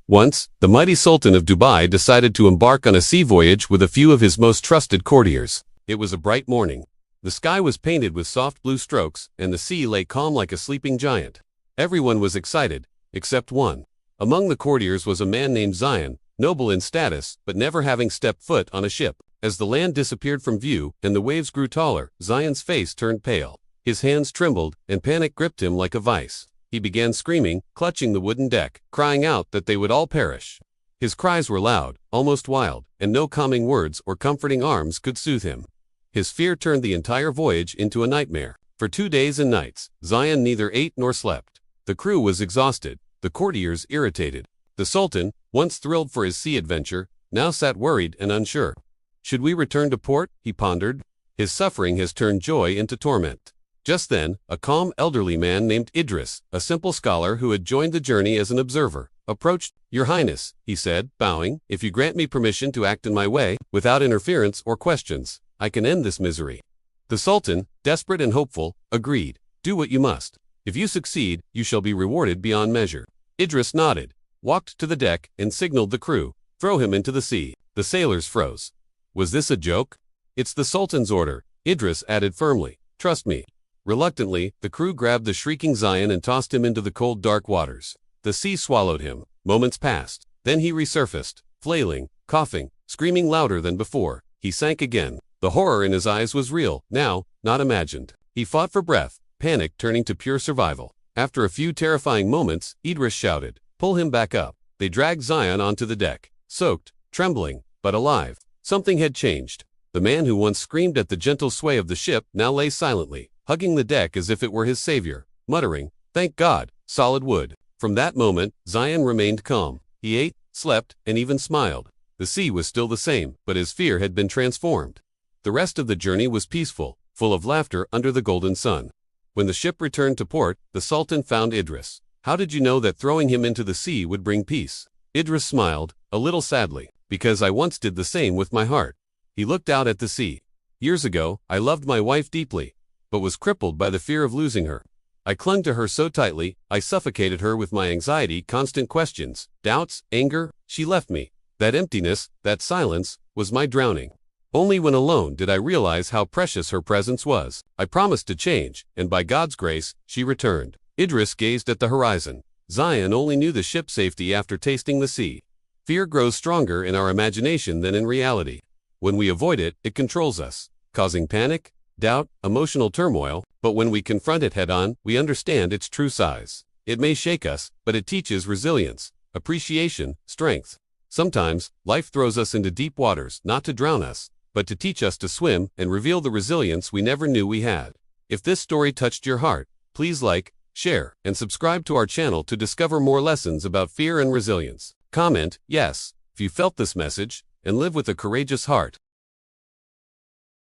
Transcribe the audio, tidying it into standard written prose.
Once, the mighty Sultan of Dubai decided to embark on a sea voyage with a few of his most trusted courtiers. It was a bright morning. The sky was painted with soft blue strokes, and the sea lay calm like a sleeping giant. Everyone was excited, except one. Among the courtiers was a man named Zion, noble in status, but never having stepped foot on a ship. As the land disappeared from view and the waves grew taller, Zion's face turned pale. His hands trembled, and panic gripped him like a vice. He began screaming, clutching the wooden deck, crying out that they would all perish. His cries were loud, almost wild, and no calming words or comforting arms could soothe him. His fear turned the entire voyage into a nightmare. For 2 days and nights, Zion neither ate nor slept. The crew was exhausted, the courtiers irritated. The Sultan, once thrilled for his sea adventure, now sat worried and unsure. Should we return to port? He pondered. His suffering has turned joy into torment. Just then, a calm elderly man named Idris, a simple scholar who had joined the journey as an observer, approached. "Your Highness," he said, bowing, "if you grant me permission to act in my way, without interference or questions, I can end this misery." The Sultan, desperate and hopeful, agreed. "Do what you must. If you succeed, you shall be rewarded beyond measure." Idris nodded, walked to the deck, and signaled the crew, "Throw him into the sea." The sailors froze. Was this a joke? "It's the Sultan's order," Idris added firmly. "Trust me." Reluctantly, the crew grabbed the shrieking Zion and tossed him into the cold, dark waters. The sea swallowed him. Moments passed. Then he resurfaced, flailing, coughing, screaming louder than before. He sank again. The horror in his eyes was real, now, not imagined. He fought for breath, panic turning to pure survival. After a few terrifying moments, Idris shouted, "Pull him back up." They dragged Zion onto the deck, soaked, trembling, but alive. Something had changed. The man who once screamed at the gentle sway of the ship now lay silently, hugging the deck as if it were his savior, muttering, "Thank God, solid wood." From that moment, Zion remained calm. He ate, slept, and even smiled. The sea was still the same, but his fear had been transformed. The rest of the journey was peaceful, full of laughter under the golden sun. When the ship returned to port, the Sultan found Idris. "How did you know that throwing him into the sea would bring peace?" Idris smiled, a little sadly. "Because I once did the same with my heart." He looked out at the sea. "Years ago, I loved my wife deeply, but was crippled by the fear of losing her. I clung to her so tightly, I suffocated her with my anxiety, constant questions, doubts, anger. She left me. That emptiness, that silence, was my drowning. Only when alone did I realize how precious her presence was. I promised to change, and by God's grace, she returned." Idris gazed at the horizon. Zion only knew the ship's safety after tasting the sea. Fear grows stronger in our imagination than in reality. When we avoid it, it controls us, causing panic, doubt, emotional turmoil, but when we confront it head-on, we understand its true size. It may shake us, but it teaches resilience, appreciation, strength. Sometimes, life throws us into deep waters, not to drown us, but to teach us to swim and reveal the resilience we never knew we had. If this story touched your heart, please like, share, and subscribe to our channel to discover more lessons about fear and resilience. Comment, yes, if you felt this message, and live with a courageous heart.